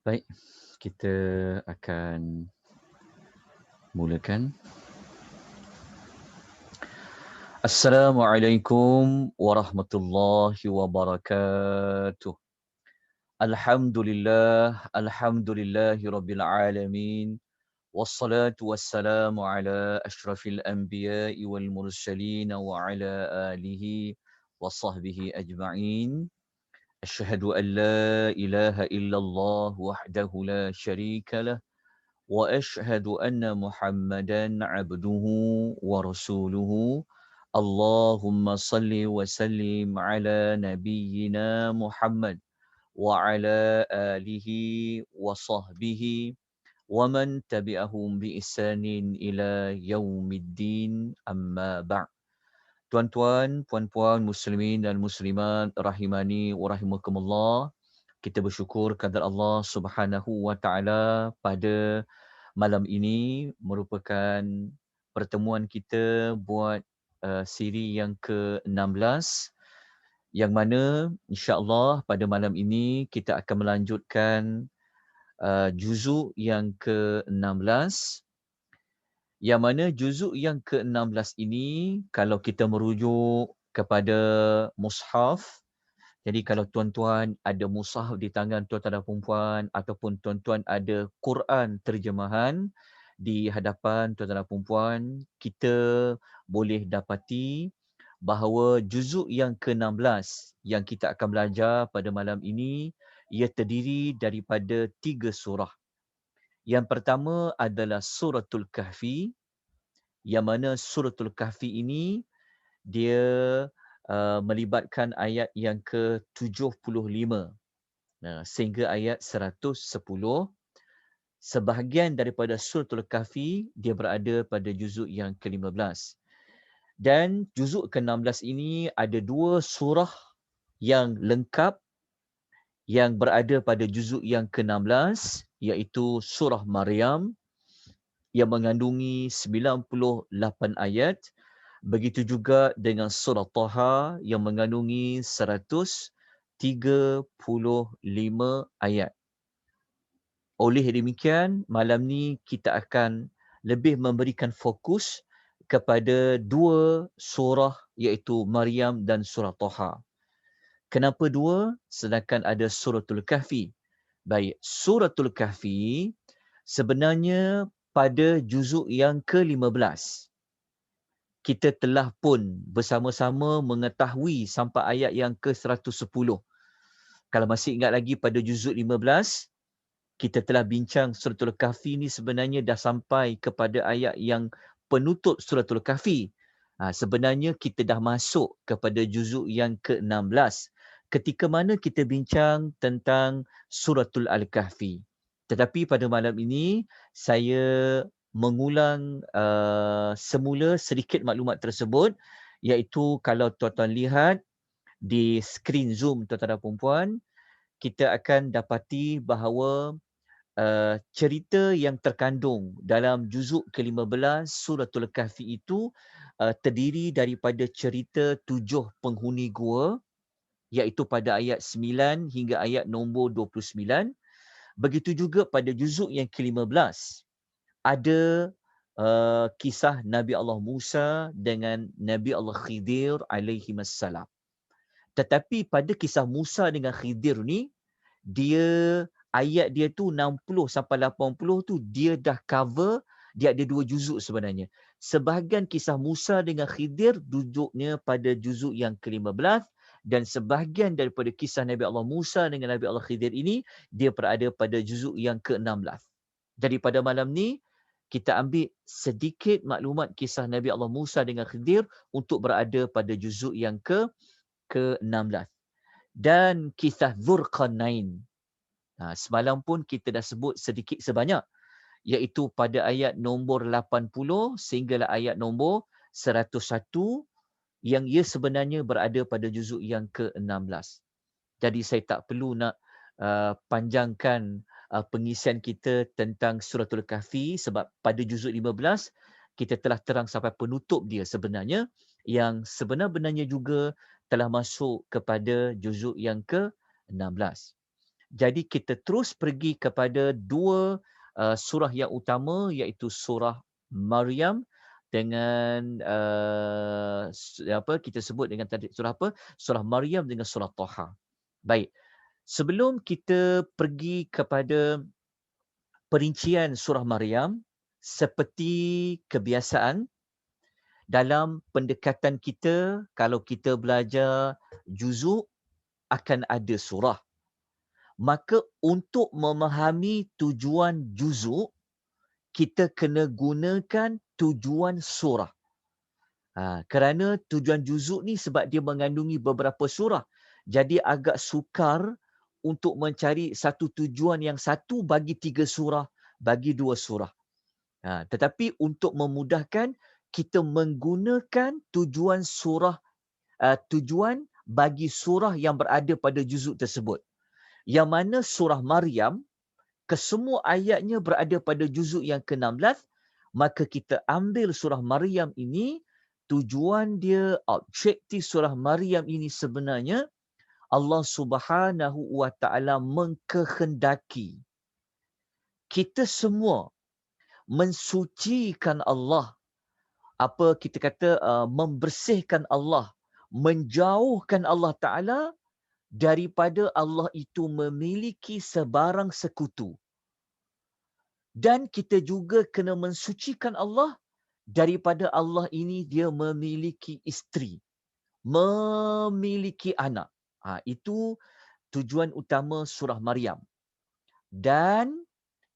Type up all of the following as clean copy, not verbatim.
Baik, kita akan mulakan. Assalamualaikum warahmatullahi wabarakatuh. Alhamdulillahi rabbil alamin. Wassalatu wassalamu ala ashrafil anbiya'i wal mursalin wa ala alihi wa sahbihi ajma'in. Asyhadu an la ilaha illallah wahdahu la syarika lah. واشهد ان محمدا عبده ورسوله اللهم صل وسلم على نبينا محمد وعلى اله وصحبه ومن تبعهم باحسان الى يوم الدين اما بعد. Tuan-tuan, puan-puan, muslimin dan muslimat rahimani wa rahimakumullah. Kita bersyukur kepada Allah Subhanahu wa taala pada malam ini merupakan pertemuan kita buat siri yang ke-16, yang mana insya-Allah pada malam ini kita akan melanjutkan juzuk yang ke-16, yang mana juzuk yang ke-16 ini kalau kita merujuk kepada mushaf. Jadi kalau tuan-tuan ada mushaf di tangan tuan-tuan dan perempuan, ataupun tuan-tuan ada Quran terjemahan di hadapan tuan-tuan dan perempuan, kita boleh dapati bahawa juzuk yang ke-16 yang kita akan belajar pada malam ini, ia terdiri daripada 3 surah. Yang pertama adalah Suratul Kahfi, yang mana Suratul Kahfi ini dia melibatkan ayat yang ke-75 sehingga ayat 110. Sebahagian daripada Suratul Kahfi dia berada pada juzuk yang ke-15. Dan juzuk ke-16 ini ada 2 surah yang lengkap yang berada pada juzuk yang ke-16, iaitu surah Maryam yang mengandungi 98 ayat. Begitu juga dengan surah Taha yang mengandungi 135 ayat. Oleh demikian, malam ni kita akan lebih memberikan fokus kepada 2 surah, iaitu Maryam dan surah Taha. Kenapa 2? Sedangkan ada Suratul Kahfi. Baik, Suratul Kahfi sebenarnya pada juzuk yang ke-15. Kita telah pun bersama-sama mengetahui sampai ayat yang ke-110. Kalau masih ingat lagi pada juzuk 15, kita telah bincang Suratul Kahfi ni sebenarnya dah sampai kepada ayat yang penutup Suratul Kahfi. Sebenarnya kita dah masuk kepada juzuk yang ke-16 ketika mana kita bincang tentang Suratul Al-Kahfi. Tetapi pada malam ini saya mengulang semula sedikit maklumat tersebut, iaitu kalau tuan-tuan lihat di skrin Zoom tuan-tuan dan puan-puan, kita akan dapati bahawa cerita yang terkandung dalam juzuk ke-15 Suratul Kahfi itu terdiri daripada cerita 7 penghuni gua, iaitu pada ayat 9 hingga ayat nombor 29. Begitu juga pada juzuk yang ke-15 ada kisah Nabi Allah Musa dengan Nabi Allah Khidir alaihimassalam. Tetapi pada kisah Musa dengan Khidir ni, ayat dia tu 60 sampai 80 tu dia dah cover, dia ada 2 juzuk sebenarnya. Sebahagian kisah Musa dengan Khidir duduknya pada juzuk yang ke-15, dan sebahagian daripada kisah Nabi Allah Musa dengan Nabi Allah Khidir ini dia berada pada juzuk yang ke-16. Jadi pada malam ni kita ambil sedikit maklumat kisah Nabi Allah Musa dengan Khidir untuk berada pada juzuk yang ke-16. Dan kisah Dzulqarnain. Semalam pun kita dah sebut sedikit sebanyak, iaitu pada ayat nombor 80 sehinggalah ayat nombor 101, yang ia sebenarnya berada pada juzuk yang ke-16. Jadi saya tak perlu nak panjangkan pengisian kita tentang Suratul Kahfi, sebab pada juzuk 15 kita telah terang sampai penutup dia sebenarnya, yang sebenar-benarnya juga telah masuk kepada juzuk yang ke-16. Jadi kita terus pergi kepada dua surah yang utama, iaitu surah Maryam dengan apa kita sebut dengan tadi surah apa? Surah Maryam dengan surah Thaha. Baik. Sebelum kita pergi kepada perincian surah Maryam, seperti kebiasaan dalam pendekatan kita, kalau kita belajar juzuk, akan ada surah. Maka untuk memahami tujuan juzuk, kita kena gunakan tujuan surah. Kerana tujuan juzuk ni sebab dia mengandungi beberapa surah. Jadi agak sukar untuk mencari satu tujuan yang satu bagi 3 surah, bagi 2 surah. Tetapi untuk memudahkan, kita menggunakan tujuan surah, tujuan bagi surah yang berada pada juzuk tersebut. Yang mana surah Maryam, kesemua ayatnya berada pada juzuk yang ke-16, maka kita ambil surah Maryam ini, tujuan dia, objektif surah Maryam ini sebenarnya, Allah Subhanahu wa Ta'ala mengkehendaki kita semua mensucikan Allah, apa kita kata, membersihkan Allah, menjauhkan Allah Ta'ala daripada Allah itu memiliki sebarang sekutu. Dan kita juga kena mensucikan Allah daripada Allah ini dia memiliki isteri, memiliki anak. Itu tujuan utama surah Maryam. Dan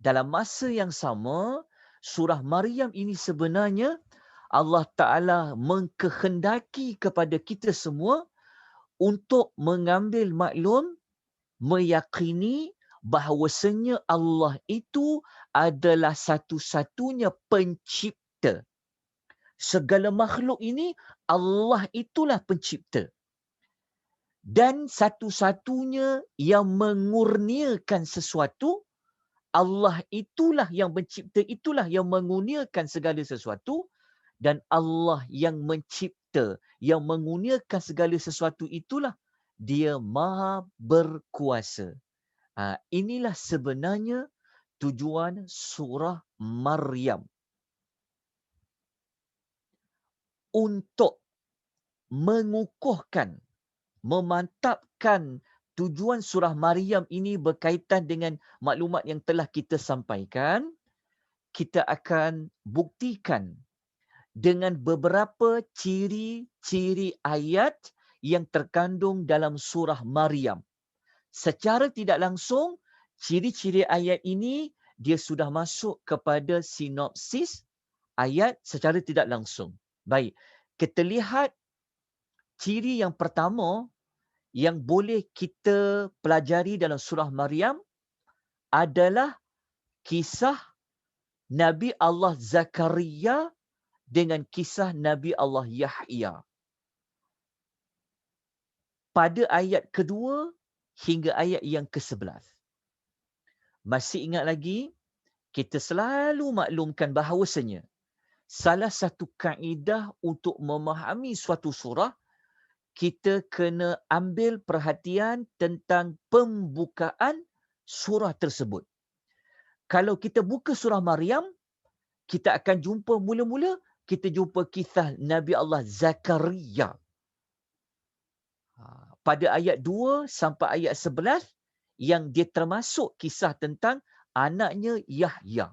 dalam masa yang sama, surah Maryam ini sebenarnya Allah Ta'ala mengkehendaki kepada kita semua untuk mengambil maklum, meyakini bahawasanya Allah itu adalah satu-satunya pencipta. Segala makhluk ini Allah itulah pencipta. Dan satu-satunya yang mengurniakan sesuatu, Allah itulah yang mencipta, itulah yang mengurniakan segala sesuatu, dan Allah yang mencipta, yang mengurniakan segala sesuatu itulah dia Maha berkuasa. Inilah sebenarnya tujuan surah Maryam. Untuk mengukuhkan, memantapkan tujuan surah Maryam ini berkaitan dengan maklumat yang telah kita sampaikan, kita akan buktikan dengan beberapa ciri-ciri ayat yang terkandung dalam surah Maryam. Secara tidak langsung, ciri-ciri ayat ini dia sudah masuk kepada sinopsis ayat secara tidak langsung. Baik, kita lihat ciri yang pertama yang boleh kita pelajari dalam surah Maryam adalah kisah Nabi Allah Zakaria dengan kisah Nabi Allah Yahya. Pada ayat kedua hingga ayat yang ke-11. Masih ingat lagi, kita selalu maklumkan bahawasanya salah satu kaedah untuk memahami suatu surah, kita kena ambil perhatian tentang pembukaan surah tersebut. Kalau kita buka surah Maryam, kita akan jumpa mula-mula, kita jumpa kisah Nabi Allah Zakaria. Pada ayat 2 sampai ayat 11, yang dia termasuk kisah tentang anaknya Yahya.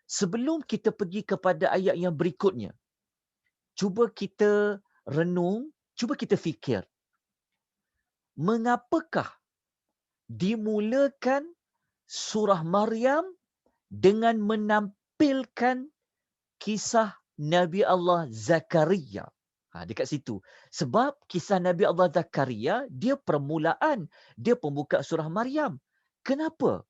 Sebelum kita pergi kepada ayat yang berikutnya, cuba kita renung, cuba kita fikir. Mengapakah dimulakan surah Maryam dengan menampilkan kisah Nabi Allah Zakaria? Dekat situ. Sebab kisah Nabi Allah Zakaria, dia permulaan, dia pembuka surah Maryam. Kenapa?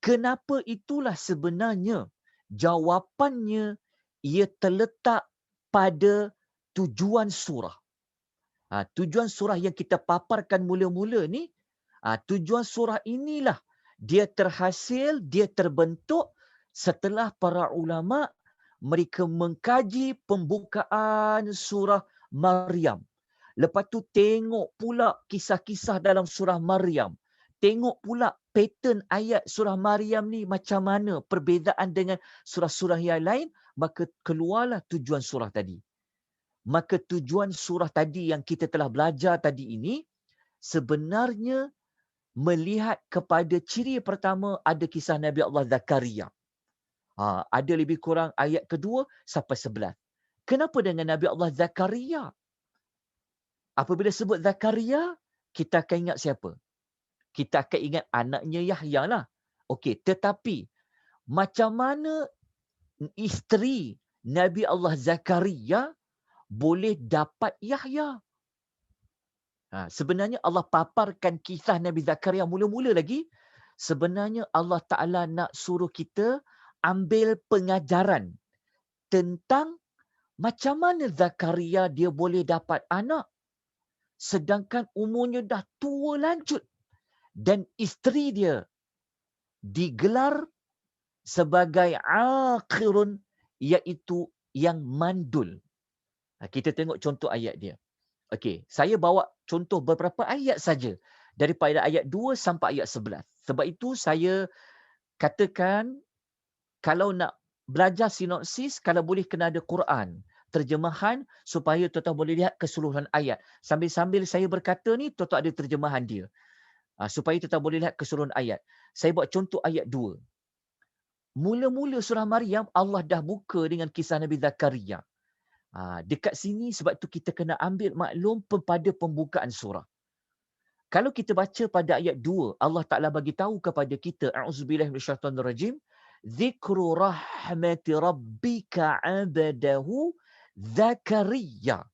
Kenapa itulah sebenarnya jawapannya ia terletak pada tujuan surah. Tujuan surah yang kita paparkan mula-mula ni, tujuan surah inilah dia terhasil, dia terbentuk setelah para ulama mereka mengkaji pembukaan surah Maryam. Lepas tu tengok pula kisah-kisah dalam surah Maryam. tengok pula pattern ayat surah Maryam ni macam mana perbezaan dengan surah-surah yang lain, maka keluarlah tujuan surah tadi. Maka tujuan surah tadi yang kita telah belajar tadi ini sebenarnya melihat kepada ciri pertama ada kisah Nabi Allah Zakaria. Ada lebih kurang ayat kedua sampai 11. Kenapa dengan Nabi Allah Zakaria? Apabila sebut Zakaria, kita akan ingat siapa? Kita akan ingat anaknya Yahya lah. Okey, tetapi macam mana isteri Nabi Allah Zakaria boleh dapat Yahya? Sebenarnya Allah paparkan kisah Nabi Zakaria mula-mula lagi. Sebenarnya Allah Ta'ala nak suruh kita ambil pengajaran tentang macam mana Zakaria dia boleh dapat anak sedangkan umurnya dah tua lanjut dan isteri dia digelar sebagai akhirun, iaitu yang mandul. Kita tengok contoh ayat dia. Okey, saya bawa contoh beberapa ayat saja daripada ayat 2 sampai ayat 11. Sebab itu saya katakan kalau nak belajar sinopsis, kalau boleh kena ada Quran, terjemahan supaya tuan-tuan boleh lihat keseluruhan ayat. Sambil-sambil saya berkata ni, tuan-tuan ada terjemahan dia. Supaya tuan-tuan boleh lihat keseluruhan ayat. Saya buat contoh ayat 2. Mula-mula surah Maryam, Allah dah buka dengan kisah Nabi Zakaria. Dekat sini sebab tu kita kena ambil maklum pada pembukaan surah. Kalau kita baca pada ayat 2, Allah Ta'ala bagi tahu kepada kita, a'udzubillahi minasyaitonirrajim, zikru rahmati rabbika 'abdahu Zakaria.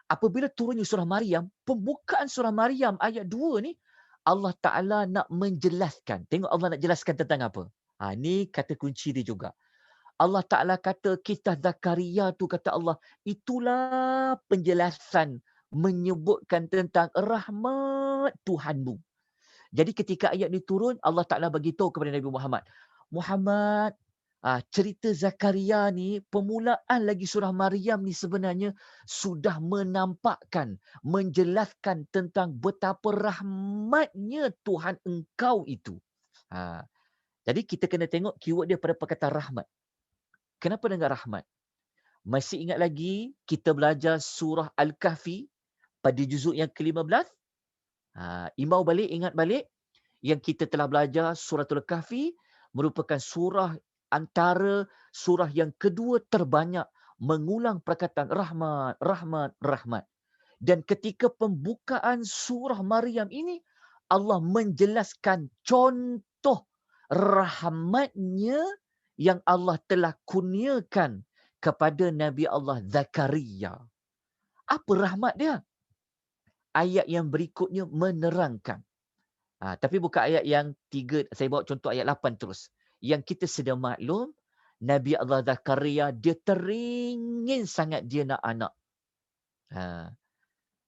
Apabila turunnya surah Maryam, pembukaan surah Maryam ayat 2 ni, Allah Ta'ala nak menjelaskan. Tengok Allah nak jelaskan tentang apa. Ni kata kunci dia juga. Allah Ta'ala kata kisah Zakaria tu, kata Allah, itulah penjelasan menyebutkan tentang rahmat Tuhanmu. Jadi ketika ayat ni turun, Allah Ta'ala bagi tahu kepada Nabi Muhammad. Muhammad, cerita Zakaria ni, permulaan lagi surah Maryam ni sebenarnya sudah menampakkan, menjelaskan tentang betapa rahmatnya Tuhan engkau itu. Jadi kita kena tengok keyword dia pada perkataan rahmat. Kenapa dengan rahmat? Masih ingat lagi kita belajar surah Al-Kahfi pada juzuk yang ke-15? Imau balik, ingat balik. Yang kita telah belajar suratul Kahfi merupakan surah antara surah yang kedua terbanyak mengulang perkataan rahmat, rahmat, rahmat. Dan ketika pembukaan surah Maryam ini, Allah menjelaskan contoh rahmatnya yang Allah telah kurniakan kepada Nabi Allah Zakaria. Apa rahmat dia? Ayat yang berikutnya menerangkan. Tapi bukan ayat yang 3, saya bawa contoh ayat 8 terus. Yang kita sedia maklum, Nabi Allah Zakaria, dia teringin sangat dia nak anak.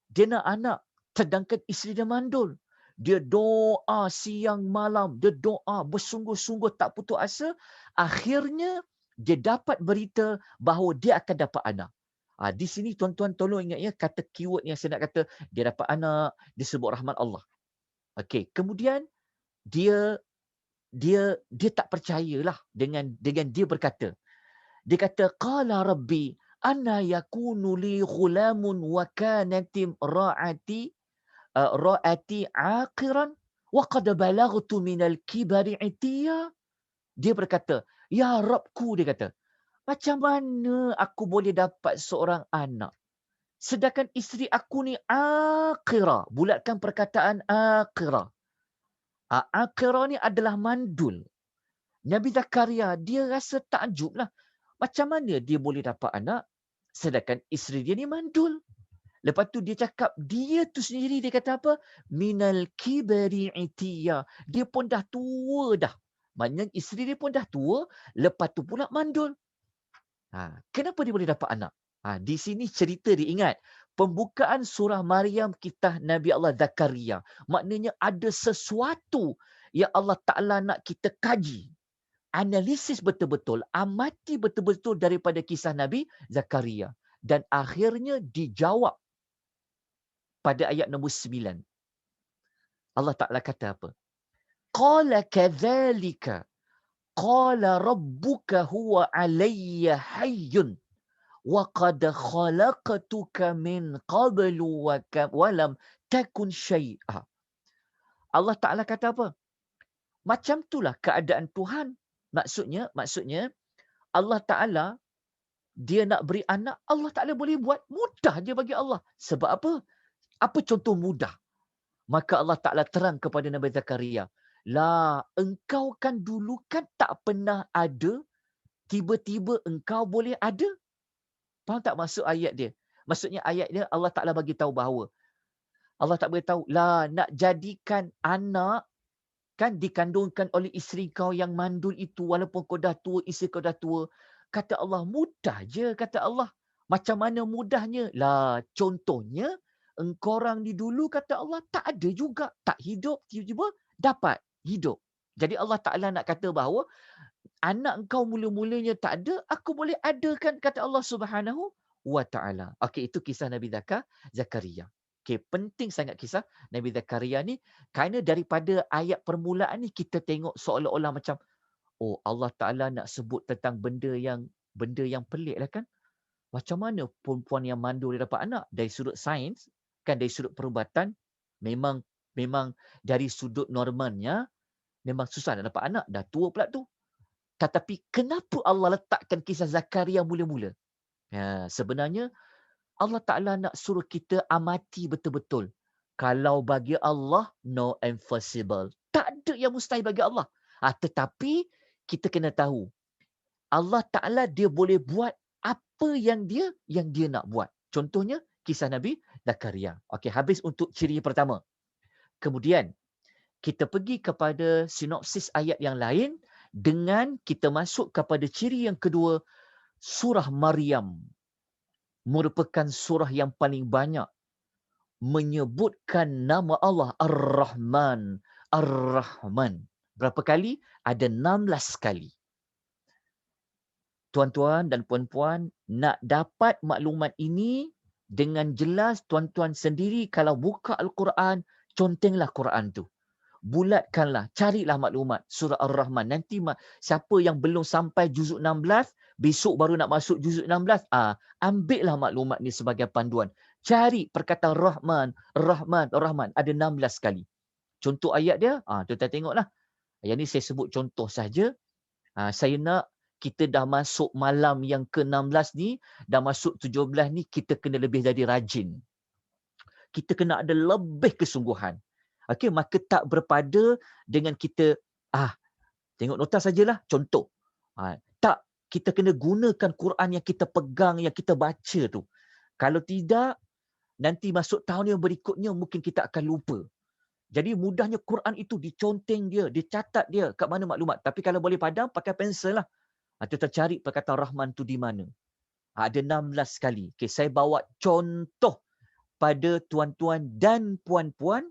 Dia nak anak, sedangkan isteri dia mandul. Dia doa siang malam, dia doa bersungguh-sungguh tak putus asa. Akhirnya, dia dapat berita bahawa dia akan dapat anak. Di sini tuan-tuan tolong ingat ya, kata keyword yang saya nak kata, dia dapat anak, disebut rahmat Allah. Okey, kemudian dia tak percayalah dengan dia berkata. Dia kata, qala rabbi anna yakunu li ghulamun wa kanatim ra'ati aqiran wa qad balaghtu minal kibari itiya. Dia berkata, ya Rabbku, dia kata, macam mana aku boleh dapat seorang anak sedangkan isteri aku ni aqira. Bulatkan perkataan aqira. Aqira ni adalah mandul. Nabi Zakaria, dia rasa takjub lah. Macam mana dia boleh dapat anak sedangkan isteri dia ni mandul. Lepas tu dia cakap, dia tu sendiri dia kata apa? Minal kibari itiya. Dia pun dah tua dah. Maknanya isteri dia pun dah tua, lepas tu pula mandul. Kenapa dia boleh dapat anak? Di sini cerita dia, ingat. Pembukaan surah Maryam kisah Nabi Allah Zakaria. Maknanya ada sesuatu yang Allah Ta'ala nak kita kaji. Analisis betul-betul, amati betul-betul daripada kisah Nabi Zakaria. Dan akhirnya dijawab pada ayat nombor 9. Allah Ta'ala kata apa? Qala kadzalika qala rabbuka huwa alayya hayyun wa qad khalaqtuka min qablu wa lam takun syai'a. Allah Ta'ala kata apa? Macam itulah keadaan Tuhan. Maksudnya Allah Ta'ala dia nak beri anak, Allah Ta'ala boleh buat. Mudah je bagi Allah. Sebab apa? Apa contoh mudah? Maka Allah Ta'ala terang kepada Nabi Zakaria. Lah, engkau kan dulu kan tak pernah ada, tiba-tiba engkau boleh ada. Faham tak maksud ayat dia? Maksudnya ayat dia Allah Ta'ala bagi tahu bahawa Allah tak beritahu, lah nak jadikan anak kan dikandungkan oleh isteri kau yang mandul itu walaupun kau dah tua, isteri kau dah tua. Kata Allah, mudah je kata Allah. Macam mana mudahnya? Lah contohnya, engkau orang di dulu kata Allah tak ada juga. Tak hidup, tiba-tiba dapat hidup. Jadi Allah Ta'ala nak kata bahawa anak engkau mula-mulanya tak ada, aku boleh adakan kata Allah Subhanahu wa Ta'ala. Okey, itu kisah Nabi Zakaria. Okey, penting sangat kisah Nabi Zakaria ni kerana daripada ayat permulaan ni kita tengok seolah-olah macam oh Allah Ta'ala nak sebut tentang benda yang pelik lah kan. Macam mana perempuan yang mandul dia dapat anak? Dari sudut sains, kan dari sudut perubatan, memang dari sudut normalnya, memang susah nak dapat anak. Dah tua pula tu. Tetapi kenapa Allah letakkan kisah Zakaria mula-mula? Ya, sebenarnya Allah Ta'ala nak suruh kita amati betul-betul. Kalau bagi Allah, no impossible. Tak ada yang mustahil bagi Allah. Tetapi kita kena tahu, Allah Ta'ala dia boleh buat apa yang dia nak buat. Contohnya, kisah Nabi Zakaria. Okey, habis untuk ciri pertama. Kemudian, kita pergi kepada sinopsis ayat yang lain dengan kita masuk kepada ciri yang kedua, surah Maryam merupakan surah yang paling banyak menyebutkan nama Allah Ar-Rahman. Ar-Rahman. Berapa kali? Ada 16 kali. Tuan-tuan dan puan-puan, nak dapat maklumat ini dengan jelas, tuan-tuan sendiri kalau buka Al-Quran, contenglah Quran tu. Bulatkanlah, carilah maklumat surah Ar-Rahman. Nanti siapa yang belum sampai juzuk 16, besok baru nak masuk juzuk 16, ambillah maklumat ni sebagai panduan. Cari perkataan Rahman, Rahman, Rahman. Ada 16 kali. Contoh ayat dia, tuan-tuan tengoklah. Yang ni saya sebut contoh saja. Saya nak kita dah masuk malam yang ke-16 ni, dah masuk 17 ni, kita kena lebih jadi rajin. Kita kena ada lebih kesungguhan. Okey, maka tak berpada dengan kita tengok nota sajalah, contoh. Tak, kita kena gunakan Quran yang kita pegang, yang kita baca tu. Kalau tidak, nanti masuk tahun yang berikutnya mungkin kita akan lupa. Jadi mudahnya Quran itu diconteng dia, dicatat dia kat mana maklumat. Tapi kalau boleh padam, pakai pensel lah. Kita cari perkataan Rahman tu di mana. Ada 16 kali. Okay, saya bawa contoh pada tuan-tuan dan puan-puan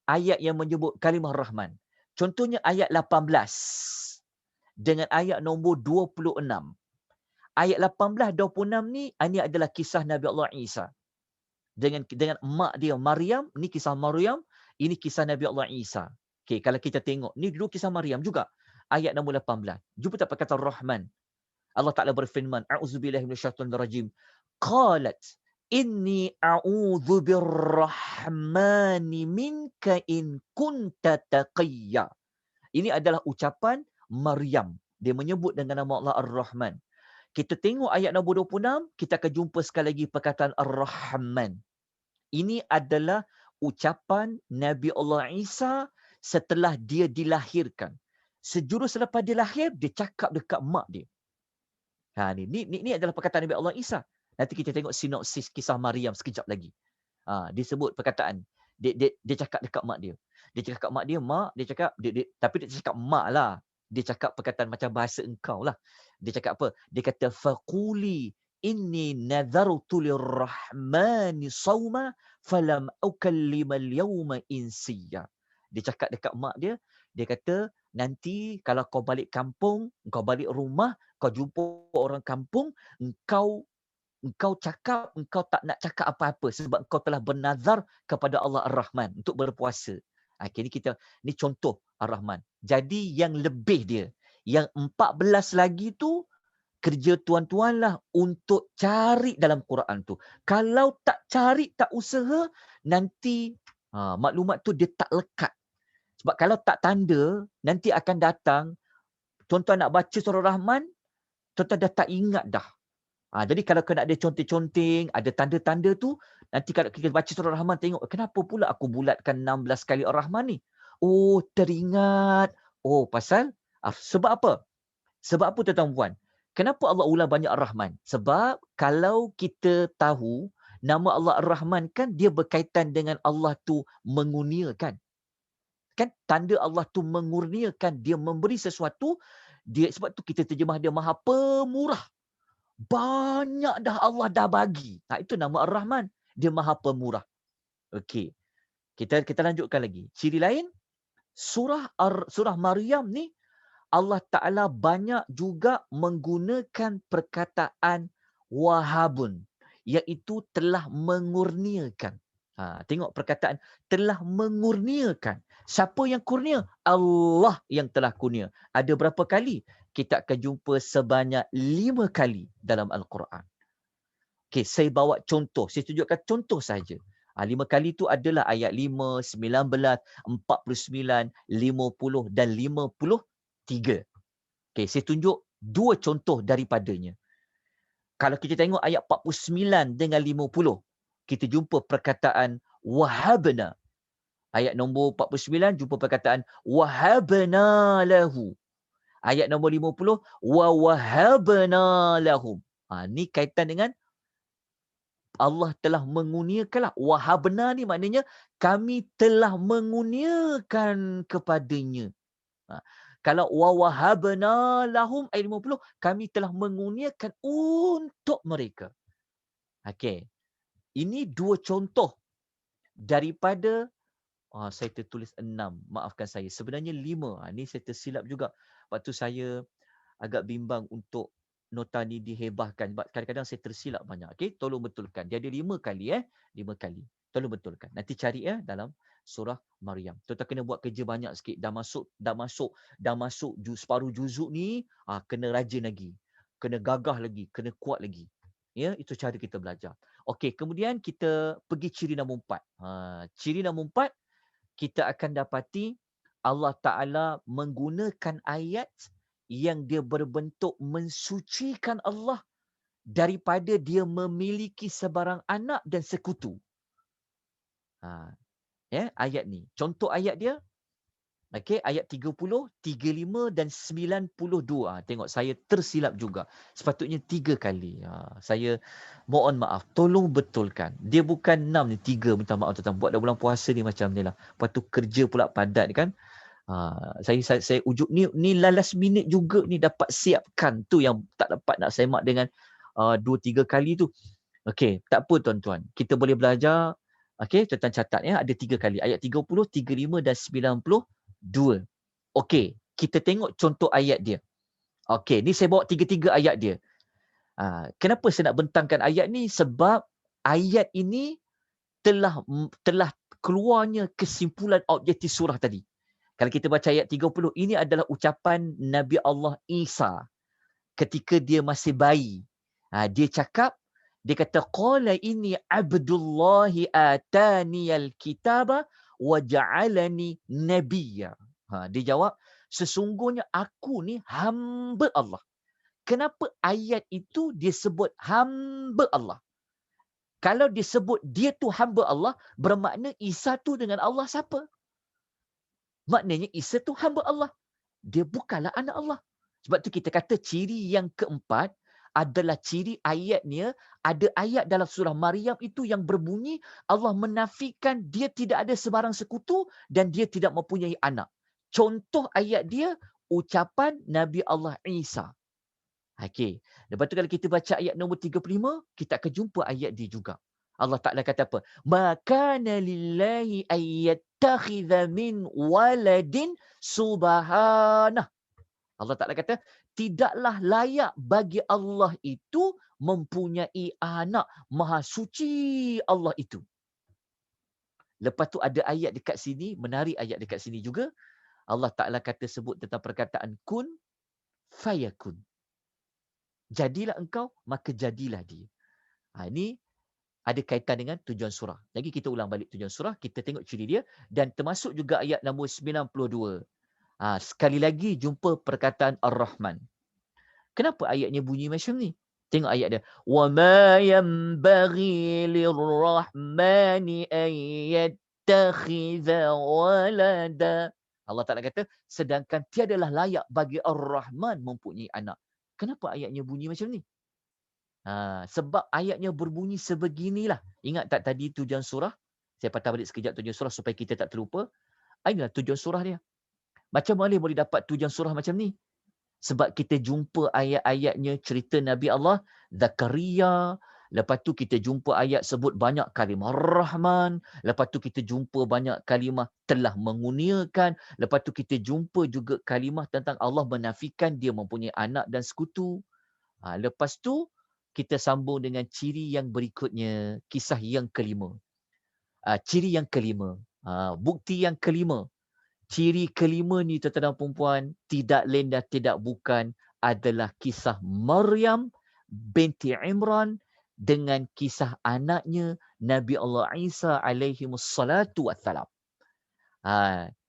ayat yang menyebut kalimah Rahman. Contohnya ayat 18 dengan ayat nombor 26. Ayat 18-26 ni, ini adalah kisah Nabi Allah Isa. Dengan mak dia Maryam, ni kisah Maryam, ini kisah Nabi Allah Isa. Okay, kalau kita tengok, ni dulu kisah Maryam juga. Ayat nombor 18. Jumpa tak perkataan Rahman. Allah Ta'ala berfirman, A'udzubillahi minasyaitonirrajim. Qalat, inni a'udzu birrahmani minka in kunta taqiyya. Ini adalah ucapan Maryam. Dia menyebut dengan nama Allah Ar-Rahman. Kita tengok ayat nombor 26, kita akan jumpa sekali lagi perkataan Ar-Rahman. Ini adalah ucapan Nabi Allah Isa setelah dia dilahirkan. Sejurus selepas dia lahir, dia cakap dekat mak dia. Ni adalah perkataan Nabi Allah Isa. Nanti kita tengok sinopsis kisah Maryam sekejap lagi. Dia sebut perkataan. Dia cakap dekat mak dia. Dia cakap kat mak dia, mak, dia cakap, tapi dia cakap mak lah. Dia cakap perkataan macam bahasa engkau lah. Dia cakap apa? Dia kata, faquli inni nadhartu lirrahmani sawma falam ukallima al-yawma insiya. Dia cakap dekat mak dia kata, nanti kalau kau balik kampung, kau balik rumah, kau jumpa orang kampung, engkau cakap, engkau tak nak cakap apa-apa sebab engkau telah bernazar kepada Allah Ar-Rahman untuk berpuasa. Okay, ni contoh Ar-Rahman. Jadi yang lebih dia, yang 14 lagi tu kerja tuan-tuan lah untuk cari dalam Quran tu. Kalau tak cari, tak usaha, nanti maklumat tu dia tak lekat. Sebab kalau tak tanda, nanti akan datang, tuan-tuan nak baca surah Rahman, tuan-tuan dah tak ingat dah. Jadi kalau kena ada conteng-conteng, ada tanda-tanda tu, nanti kalau kita baca surah Rahman, tengok kenapa pula aku bulatkan 16 kali Ar-Rahman ni. Oh, teringat. Oh, pasal sebab apa? Sebab apa tuan-tuan? Kenapa Allah ulang banyak Ar-Rahman? Sebab kalau kita tahu nama Allah Ar-Rahman kan dia berkaitan dengan Allah tu mengurniakan. Kan tanda Allah tu mengurniakan, dia memberi sesuatu, dia sebab tu kita terjemah dia Maha Pemurah. Banyak dah Allah dah bagi. Itu nama Ar-Rahman. Dia Maha Pemurah. Okey. Kita lanjutkan lagi. Ciri lain, surah Maryam ni Allah Ta'ala banyak juga menggunakan perkataan wahabun, iaitu telah mengurniakan. Tengok perkataan telah mengurniakan. Siapa yang kurnia? Allah yang telah kurnia. Ada berapa kali? Kita akan jumpa sebanyak 5 kali dalam Al-Quran. Okay, saya bawa contoh. Saya tunjukkan contoh saja. 5 kali itu adalah ayat 5, 19, 49, 50 dan 53. Okay, saya tunjuk 2 contoh daripadanya. Kalau kita tengok ayat 49 dengan 50, kita jumpa perkataan wahabna. Ayat nombor 49 jumpa perkataan wahabna lahu. Ayat nombor 50 wa wahabna lahum. Ni kaitan dengan Allah telah mengurniakanlah. Wahabna ni maknanya kami telah mengurniakan kepadanya. Kalau wa wahabna lahum ayat 50, kami telah mengurniakan untuk mereka. Okey. Ini 2 contoh daripada saya tertulis 6. Maafkan saya. Sebenarnya 5. Ni saya tersilap juga. Waktu saya agak bimbang untuk nota ni dihebahkan. Sebab kadang-kadang saya tersilap banyak. Okey, tolong betulkan. Dia ada 5 kali 5 kali. Tolong betulkan. Nanti cari dalam surah Maryam. Tuan-tuan kena buat kerja banyak sikit. Dah masuk separuh juzuk ni, kena rajin lagi. Kena gagah lagi, kena kuat lagi. Ya, itu cara kita belajar. Okey, kemudian kita pergi ciri nombor 4. Ciri nombor 4, kita akan dapati Allah Ta'ala menggunakan ayat yang dia berbentuk mensucikan Allah daripada dia memiliki sebarang anak dan sekutu. Ayat ni. Contoh ayat dia, ayat 30, 35 dan 92. Tengok, saya tersilap juga. Sepatutnya 3 kali. Saya mohon maaf. Tolong betulkan. Dia bukan 6 ni, 3. Minta maaf tuan-tuan. Buat dah bulan puasa ni macam ni lah. Lepas tu kerja pula padat kan. Saya ujuk ni last minute juga ni dapat siapkan tu yang tak dapat nak semak dengan 2-3 kali tu. Okey, tak apa tuan-tuan. Kita boleh belajar. Okey, tuan-tuan catat ada 3 kali. Ayat 30, 35 dan 92. Okey, kita tengok contoh ayat dia. Okey, ni saya bawa 3-3 ayat dia. Kenapa saya nak bentangkan ayat ni? Sebab ayat ini telah keluarnya kesimpulan objektif surah tadi. Kalau kita baca ayat 30, ini adalah ucapan Nabi Allah Isa ketika dia masih bayi. Dia cakap, dia kata, qala inni abdullahi ataniyal kitaba wa ja'alani nabiyya. Dia jawab, sesungguhnya aku ni hamba Allah. Kenapa ayat itu dia sebut hamba Allah? Kalau disebut dia tu hamba Allah, bermakna Isa tu dengan Allah siapa? Maknanya Isa tu hamba Allah. Dia bukanlah anak Allah. Sebab tu kita kata ciri yang keempat adalah ciri ayatnya. Ada ayat dalam surah Maryam itu yang berbunyi Allah menafikan dia tidak ada sebarang sekutu dan dia tidak mempunyai anak. Contoh ayat dia ucapan Nabi Allah Isa. Okey. Lepas tu kalau kita baca ayat nombor 35, kita akan jumpa ayat dia juga. Allah Ta'ala kata apa? Makana lillahi ayyattakhidha min waladin subhanah. Allah Ta'ala kata, tidaklah layak bagi Allah itu mempunyai anak. Maha suci Allah itu. Lepas tu ada ayat dekat sini, menarik ayat dekat sini juga. Allah Ta'ala kata sebut tentang perkataan kun fayakun. Jadilah engkau, maka jadilah dia. Ini ada kaitan dengan tujuan surah. Lagi kita ulang balik tujuan surah, kita tengok ciri dia. Dan termasuk juga ayat nombor 92. Sekali lagi jumpa perkataan Ar-Rahman. Kenapa ayatnya bunyi macam ni? Tengok ayat dia. وَمَا يَنْبَغِي لِلرَّحْمَنِ أَنْ يَتَّخِذَ وَلَدًا. Allah Ta'ala kata, sedangkan tiadalah layak bagi Ar-Rahman mempunyai anak. Kenapa ayatnya bunyi macam ni? Sebab ayatnya berbunyi sebeginilah. Ingat tak tadi tujuan surah? Saya patah balik sekejap tujuan surah supaya kita tak terlupa. Inilah tujuan surah dia. Macam mana boleh dapat tujuan surah macam ni? Sebab kita jumpa ayat-ayatnya cerita Nabi Allah, Zakaria. Lepas tu kita jumpa ayat sebut banyak kalimah Rahman. Lepas tu kita jumpa banyak kalimah telah menguniakan. Lepas tu kita jumpa juga kalimah tentang Allah menafikan dia mempunyai anak dan sekutu. Lepas tu kita sambung dengan ciri yang berikutnya. Kisah yang kelima. Ciri yang kelima. Bukti yang kelima. Ciri kelima ni tuan-tuan dan perempuan, tidak lain dan tidak bukan adalah kisah Maryam binti Imran dengan kisah anaknya Nabi Allah Isa alaihi wassalatu wassalam.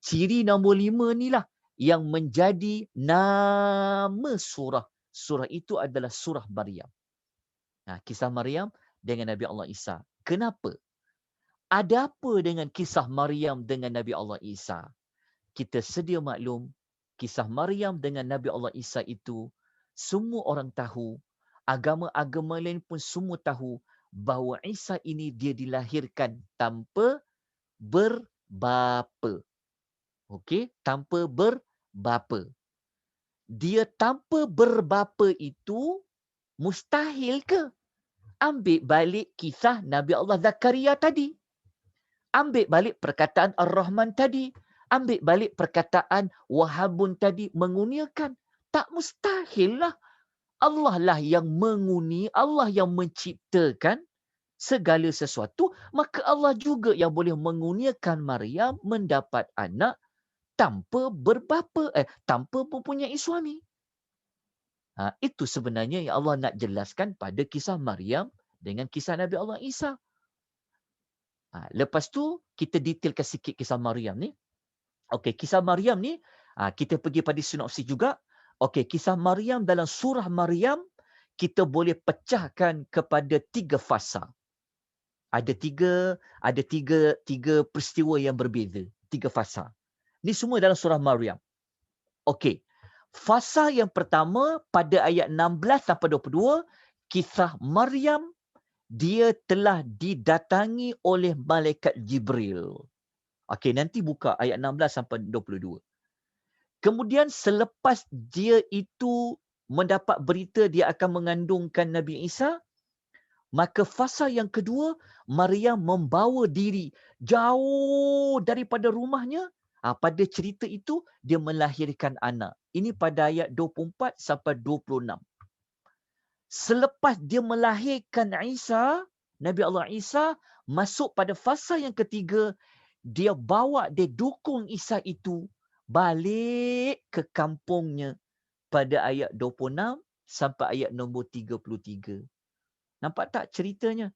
Ciri nombor 5 ni lah yang menjadi nama surah. Surah itu adalah surah Maryam. Kisah Maryam dengan Nabi Allah Isa. Kenapa? Ada apa dengan kisah Maryam dengan Nabi Allah Isa? Kita sedia maklum, kisah Maryam dengan Nabi Allah Isa itu, semua orang tahu, agama-agama lain pun semua tahu, bahawa Isa ini dia dilahirkan tanpa berbapa. Okey, tanpa berbapa. Dia tanpa berbapa itu, mustahil ke? Ambil balik kisah Nabi Allah Zakaria tadi. Ambil balik perkataan Ar-Rahman tadi. Ambil balik perkataan Wahabun tadi menguniakan. Tak mustahil lah. Allah lah yang menguni, Allah yang menciptakan segala sesuatu. Maka Allah juga yang boleh menguniakan Maryam mendapat anak tanpa berbapa, tanpa mempunyai suami. Itu sebenarnya yang Allah nak jelaskan pada kisah Maryam dengan kisah Nabi Allah Isa. Lepas tu, kita detailkan sikit kisah Maryam ni. Okey, kisah Maryam ni, kita pergi pada sinopsis juga. Okey, kisah Maryam dalam surah Maryam, kita boleh pecahkan kepada 3 fasa. Ada tiga peristiwa yang berbeza. 3 fasa. Ni semua dalam surah Maryam. Okey, fasa yang pertama pada ayat 16 sampai 22, kisah Maryam, dia telah didatangi oleh malaikat Jibril. Okey, nanti buka ayat 16 sampai 22. Kemudian selepas dia itu mendapat berita dia akan mengandungkan Nabi Isa, maka fasa yang kedua, Maryam membawa diri jauh daripada rumahnya. Pada cerita itu, dia melahirkan anak. Ini pada ayat 24 sampai 26. Selepas dia melahirkan Isa, Nabi Allah Isa masuk pada fasa yang ketiga, dia dukung Isa itu balik ke kampungnya pada ayat 26 sampai ayat nombor 33. Nampak tak ceritanya?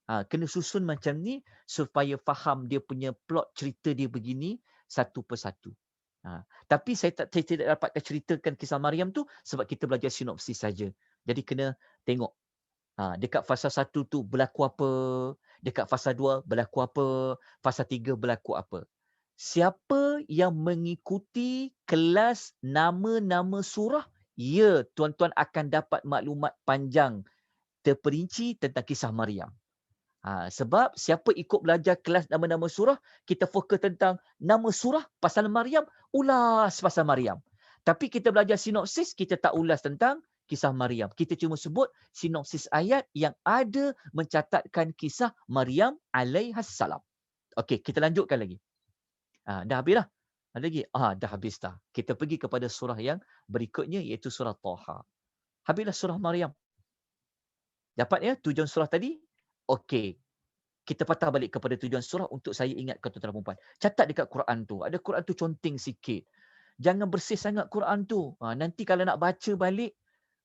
Kena susun macam ni supaya faham dia punya plot cerita dia begini satu persatu. Tapi saya tidak dapatkan ceritakan kisah Maryam tu sebab kita belajar sinopsis saja. Jadi kena tengok. Dekat fasa 1 tu berlaku apa, dekat fasa 2 berlaku apa, fasa 3 berlaku apa. Siapa yang mengikuti kelas nama-nama surah, ya, tuan-tuan akan dapat maklumat panjang terperinci tentang kisah Maryam. Sebab siapa ikut belajar kelas nama-nama surah, kita fokus tentang nama surah, pasal Maryam, ulas pasal Maryam. Tapi kita belajar sinopsis, kita tak ulas tentang kisah Maryam. Kita cuma sebut sinopsis ayat yang ada mencatatkan kisah Maryam alaihassalam. Okey, kita lanjutkan lagi. Dah habis dah? Ada lagi? Dah habis dah. Kita pergi kepada surah yang berikutnya iaitu surah Taha. Habislah surah Maryam. Dapat ya tujuan surah tadi? Okey. kita patah balik kepada tujuan surah untuk saya ingatkan tuan-tuan dan puan-puan. Catat dekat Quran tu. Ada Quran tu conteng sikit. Jangan bersih sangat Quran tu. Nanti kalau nak baca balik,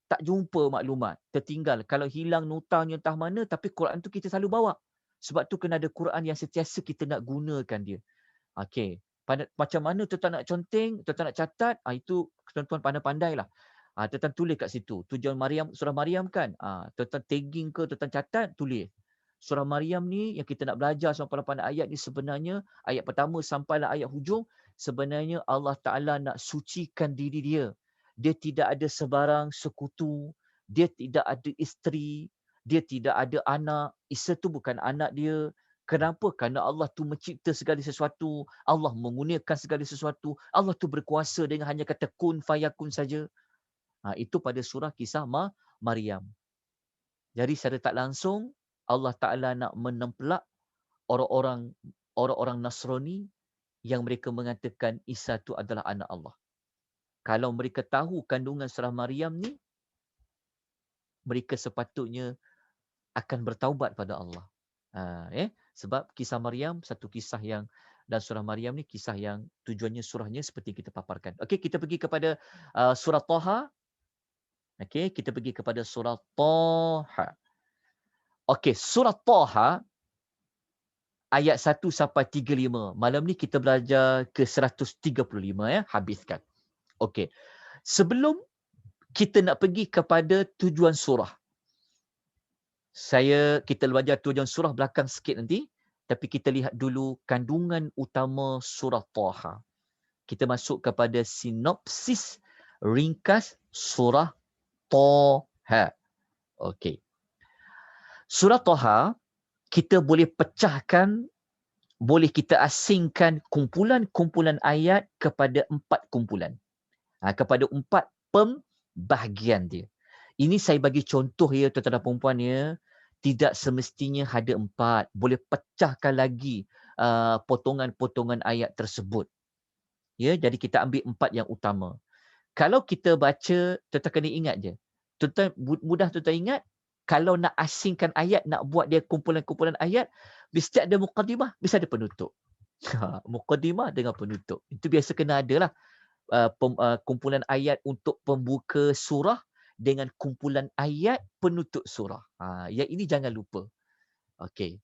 tak jumpa maklumat. Tertinggal. Kalau hilang notanya entah mana, tapi Quran tu kita selalu bawa. Sebab tu kena ada Quran yang sentiasa kita nak gunakan dia. Okey. Macam mana tuan-tuan nak conteng, tuan-tuan nak catat, itu tuan-tuan pandai-pandailah. Tuan-tuan tulis kat situ. Tujuan Maryam, surah Maryam kan. Tuan-tuan tagging ke, tuan-tuan catat, tulis. Surah Maryam ni yang kita nak belajar sampai 8 ayat ni sebenarnya ayat pertama sampailah ayat hujung, sebenarnya Allah Ta'ala nak sucikan diri dia. Dia tidak ada sebarang sekutu, dia tidak ada isteri, dia tidak ada anak, Isa tu bukan anak dia. Kenapa? Kerana Allah tu mencipta segala sesuatu, Allah mengurniakan segala sesuatu, Allah tu berkuasa dengan hanya kata kun fayakun saja. Itu pada surah kisah Maryam. Jadi secara tak langsung Allah Ta'ala nak menempelak orang-orang Nasrani yang mereka mengatakan Isa itu adalah anak Allah. Kalau mereka tahu kandungan surah Maryam ni, mereka sepatutnya akan bertaubat pada Allah. Sebab kisah Maryam, satu kisah yang, dan surah Maryam ni kisah yang tujuannya surahnya seperti kita paparkan. Okey, kita pergi kepada surah Taha. Okey, kita pergi kepada surah Taha. Okey, surah Taha ayat 1 sampai 35. Malam ni kita belajar ke 135 habiskan. Okey. Sebelum kita nak pergi kepada tujuan surah. Kita belajar tujuan surah belakang sikit nanti, tapi kita lihat dulu kandungan utama surah Taha. Kita masuk kepada sinopsis ringkas surah Taha. Okey. Surah Taha kita boleh pecahkan, boleh kita asingkan kumpulan-kumpulan ayat kepada 4 kumpulan. Kepada 4 pembahagian dia. Ini saya bagi contoh ya tuan-tuan dan puan-puan ya. Tidak semestinya ada 4. Boleh pecahkan lagi potongan-potongan ayat tersebut. Ya, jadi kita ambil 4 yang utama. Kalau kita baca, tuan-tuan kena ingat je. Tuan-tuan mudah tuan-tuan ingat, kalau nak asingkan ayat, nak buat dia kumpulan-kumpulan ayat, mesti ada muqaddimah, mesti ada penutup. Muqaddimah dengan penutup. Itu biasa kena ada lah. Kumpulan ayat untuk pembuka surah dengan kumpulan ayat penutup surah. Yang ini jangan lupa. Okey.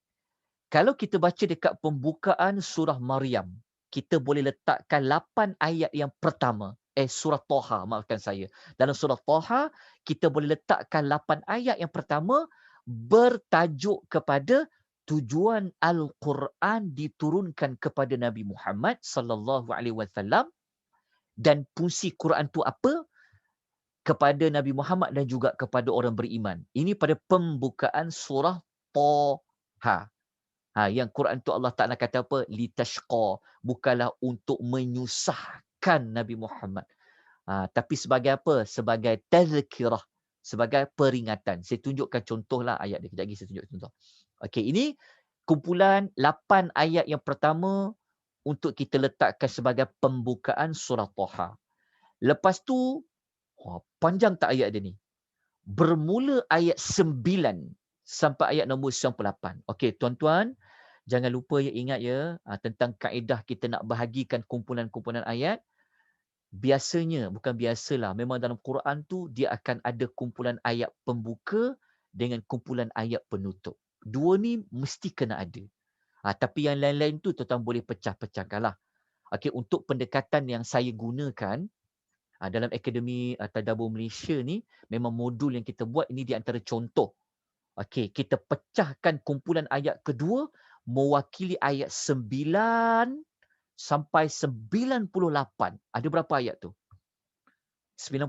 Kalau kita baca dekat pembukaan surah Maryam, kita boleh letakkan 8 ayat yang pertama. Surah Taha, maafkan saya. Dalam surah Taha, kita boleh letakkan 8 ayat yang pertama bertajuk kepada tujuan Al-Quran diturunkan kepada Nabi Muhammad sallallahu alaihi wasallam dan fungsi Quran tu apa kepada Nabi Muhammad dan juga kepada orang beriman. Ini pada pembukaan surah Taha. Yang Quran tu Allah Ta'ala kata apa? Litashqa. Bukanlah untuk menyusahkan Nabi Muhammad. Tapi sebagai apa? Sebagai tazkirah. Sebagai peringatan. Saya tunjukkan contohlah ayat dia. Kejap lagi saya tunjuk contoh. Okey, ini kumpulan 8 ayat yang pertama untuk kita letakkan sebagai pembukaan surah Taha. Lepas tu, panjang tak ayat dia ni? Bermula ayat 9 sampai ayat nombor 98. Okey, tuan-tuan, jangan lupa ya, ingat ya tentang kaedah kita nak bahagikan kumpulan-kumpulan ayat. Biasanya, bukan biasalah, memang dalam Quran tu dia akan ada kumpulan ayat pembuka dengan kumpulan ayat penutup. Dua ni mesti kena ada. Tapi yang lain-lain tu tuan-tuan boleh pecah-pecahkanlah. Okey, untuk pendekatan yang saya gunakan dalam Akademi Tadabbur Malaysia ni, memang modul yang kita buat ini di antara contoh. Okey, kita pecahkan kumpulan ayat kedua mewakili ayat 9 sampai 98. Ada berapa ayat tu? 90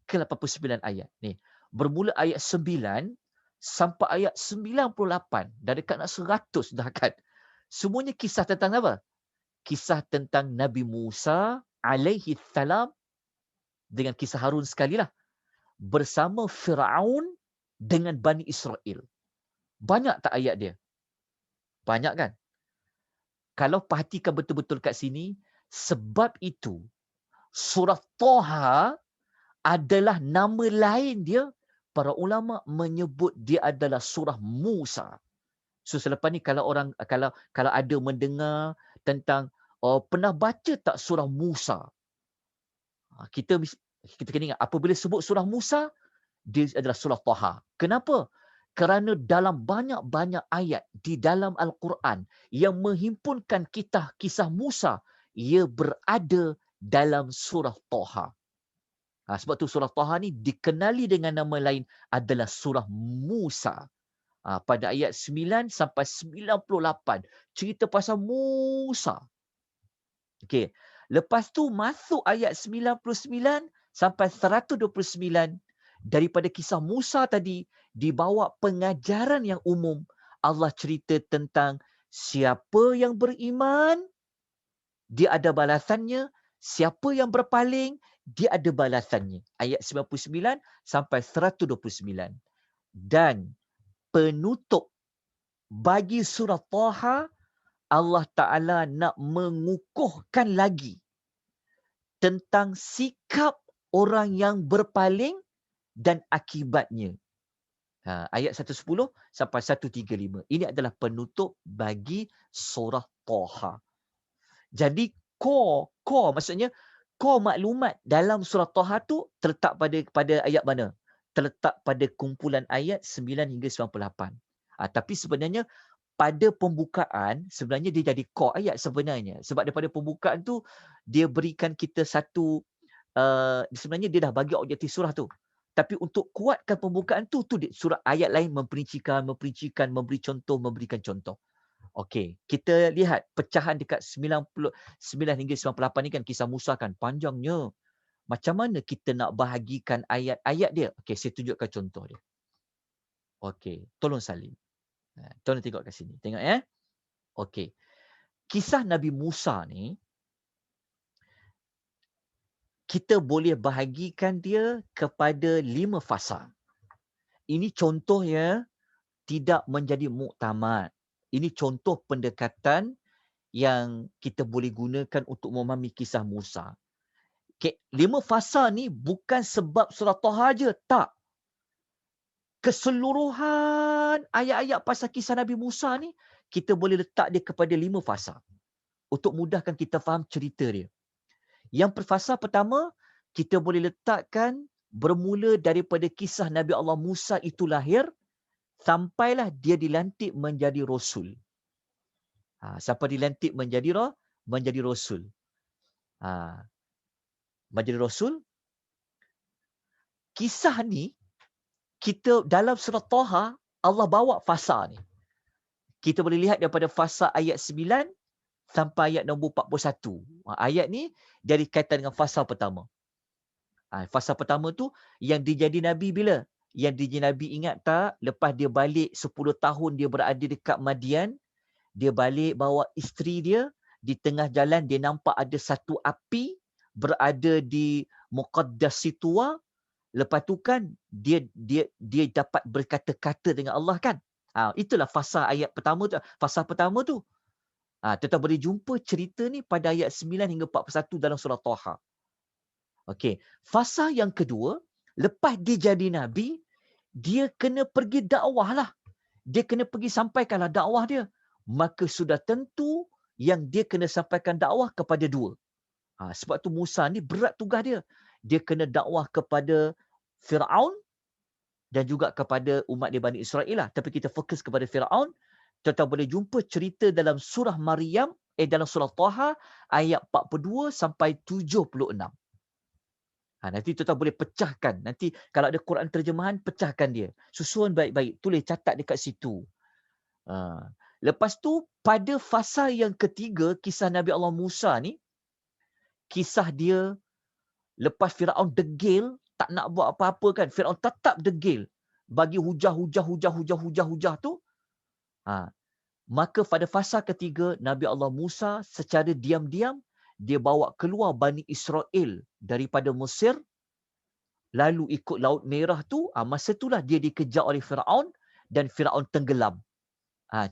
ke 89 ayat. Ni, bermula ayat 9 sampai ayat 98. Dah dekat nak 100 dah kan. Semuanya kisah tentang apa? Kisah tentang Nabi Musa alaihi salam dengan kisah Harun sekali lah. Bersama Fir'aun dengan Bani Israel. Banyak tak ayat dia? Banyak kan? Kalau perhatikan betul-betul kat sini, sebab itu surah Taha adalah nama lain dia. Para ulama menyebut dia adalah surah Musa. So selepas ni kalau orang kalau ada mendengar tentang pernah baca tak surah Musa? Kita kena ingat apabila sebut surah Musa, dia adalah surah Taha. Kenapa? Kerana dalam banyak-banyak ayat di dalam Al-Quran yang menghimpunkan kisah Musa, ia berada dalam surah Taha. Sebab tu surah Taha ni dikenali dengan nama lain adalah surah Musa. Pada ayat 9 sampai 98 cerita pasal Musa. Okey. Lepas tu masuk ayat 99 sampai 129 daripada kisah Musa tadi dibawa pengajaran yang umum. Allah cerita tentang siapa yang beriman dia ada balasannya, siapa yang berpaling dia ada balasannya. Ayat 99 sampai 129. Dan penutup bagi surah Taha, Allah Ta'ala nak mengukuhkan lagi tentang sikap orang yang berpaling dan akibatnya. Ayat 110 sampai 135. Ini adalah penutup bagi surah Taha. Jadi core maksudnya core maklumat dalam surah Taha tu terletak pada ayat mana? Terletak pada kumpulan ayat 9 hingga 98. Tapi sebenarnya pada pembukaan sebenarnya dia jadi core ayat sebenarnya. Sebab daripada pembukaan tu dia berikan kita satu sebenarnya dia dah bagi objektif surah tu. Tapi untuk kuatkan pembukaan tu surah ayat lain memperincikan, memberi contoh, memberikan contoh. Okey, kita lihat pecahan dekat 99 hingga 98 ni kan kisah Musa kan panjangnya. Macam mana kita nak bahagikan ayat-ayat dia? Okey, saya tunjukkan contoh dia. Okey, tolong salin. Tolong tengok kat sini. Tengok ya. Okey. Kisah Nabi Musa ni kita boleh bahagikan dia kepada 5 fasa. Ini contohnya tidak menjadi muktamad. Ini contoh pendekatan yang kita boleh gunakan untuk memahami kisah Musa. Okay, 5 fasa ni bukan sebab surah Taha je, tak. Keseluruhan ayat-ayat pasal kisah Nabi Musa ni kita boleh letak dia kepada 5 fasa untuk mudahkan kita faham cerita dia. Yang fasa pertama, kita boleh letakkan bermula daripada kisah Nabi Allah Musa itu lahir sampailah dia dilantik menjadi Rasul. Sampai dilantik menjadi Rasul. Menjadi Rasul. Kisah ni, kita dalam surah Taha, Allah bawa fasa ni. Kita boleh lihat daripada fasa ayat 9 sampai ayat nombor 41. Ayat ni dari kaitan dengan fasa pertama. Fasa pertama tu yang dijadi Nabi bila? Yang dijadi Nabi ingat tak? Lepas dia balik 10 tahun dia berada dekat Madian, dia balik bawa isteri dia, di tengah jalan dia nampak ada satu api berada di Muqaddas Situa. Lepas tu kan dia dapat berkata-kata dengan Allah kan? Itulah fasa ayat pertama tu, fasa pertama tu. Kita boleh jumpa cerita ni pada ayat 9 hingga 41 dalam surah Taha. Okey, fasa yang kedua, lepas dia jadi Nabi, dia kena pergi dakwah lah. Dia kena pergi sampaikanlah dakwah dia. Maka sudah tentu yang dia kena sampaikan dakwah kepada 2. Sebab tu Musa ni berat tugas dia. Dia kena dakwah kepada Fir'aun dan juga kepada umat di Bani Israel lah. Tapi kita fokus kepada Fir'aun. Kita boleh jumpa cerita dalam surah Maryam, dalam surah Taha, ayat 42 sampai 76. Nanti tuan-tuan boleh pecahkan. Nanti kalau ada Quran terjemahan, pecahkan dia. Susun baik-baik. Tulis, catat dekat situ. Lepas tu, pada fasa yang ketiga, kisah Nabi Allah Musa ni, kisah dia lepas Firaun degil, tak nak buat apa-apa kan. Firaun tetap degil. Bagi hujah tu. Maka pada fasa ketiga, Nabi Allah Musa secara diam-diam, dia bawa keluar Bani Israel daripada Mesir, lalu ikut Laut Merah tu, masa itulah dia dikejar oleh Firaun dan Firaun tenggelam.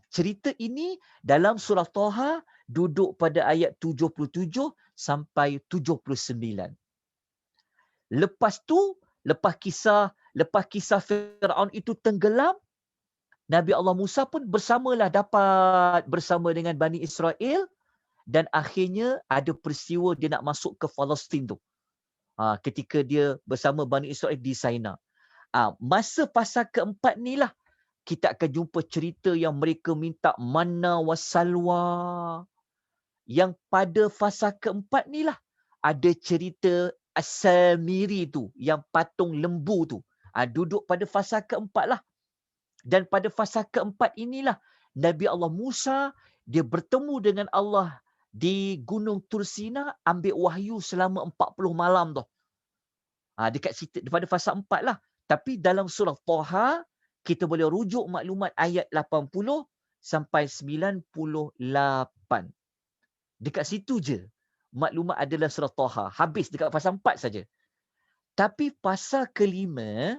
Cerita ini dalam surah Taha duduk pada ayat 77 sampai 79. Lepas tu, lepas kisah Firaun itu tenggelam, Nabi Allah Musa pun dapat bersama dengan Bani Israel, dan akhirnya ada peristiwa dia nak masuk ke Palestin tu. Ketika dia bersama Bani Israel di Sinai. Masa fasa keempat ni lah kita akan jumpa cerita yang mereka minta manna wasalwa. Yang pada fasa keempat ni lah ada cerita As-Samiri tu, yang patung lembu tu. Duduk pada fasa keempat lah. Dan pada fasa keempat inilah Nabi Allah Musa dia bertemu dengan Allah di Gunung Tursina, ambil wahyu selama 40 malam tu. Dekat situ pada fasa 4 lah. Tapi dalam surah Taha kita boleh rujuk maklumat ayat 80 sampai 98. Dekat situ je maklumat adalah surah Taha. Habis dekat fasa 4 saja. Tapi fasa kelima,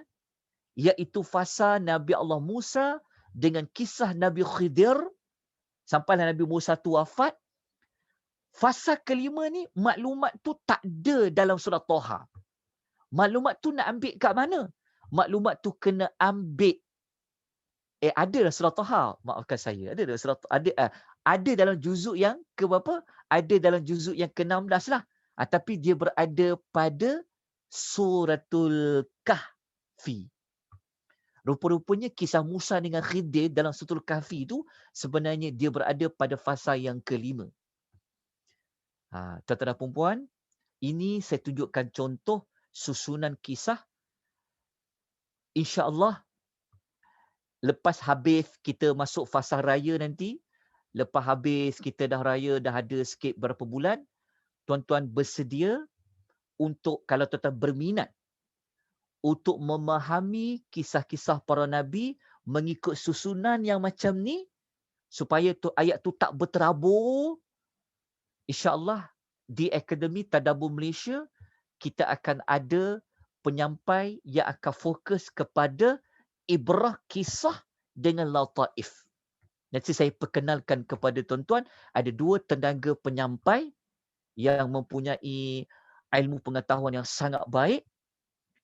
iaitu fasa Nabi Allah Musa dengan kisah Nabi Khidir sampailah Nabi Musa tu wafat. Fasa kelima ni maklumat tu tak ada dalam surah Taha. Maklumat tu nak ambil kat mana? Maklumat tu kena ambil ada dalam surah Taha. Maafkan saya. Ada dalam surah ada dalam juzuk yang ke berapa? Ada dalam juzuk yang ke-16 lah. Tapi dia berada pada suratul Kahfi. Rupa-rupanya kisah Musa dengan Khidir dalam suratul Kahfi itu sebenarnya dia berada pada fasa yang kelima. Tuan-tuan dan puan-puan, ini saya tunjukkan contoh susunan kisah. InsyaAllah lepas habis kita masuk fasa raya nanti, lepas habis kita dah raya, dah ada sikit berapa bulan, tuan-tuan bersedia untuk, kalau tuan-tuan berminat untuk memahami kisah-kisah para Nabi mengikut susunan yang macam ni, supaya tu ayat tu tak berterabur, InsyaAllah di Akademi Tadabbur Malaysia, kita akan ada penyampai yang akan fokus kepada ibrah kisah dengan lataif. Nanti saya perkenalkan kepada tuan-tuan, ada 2 tenaga penyampai yang mempunyai ilmu pengetahuan yang sangat baik,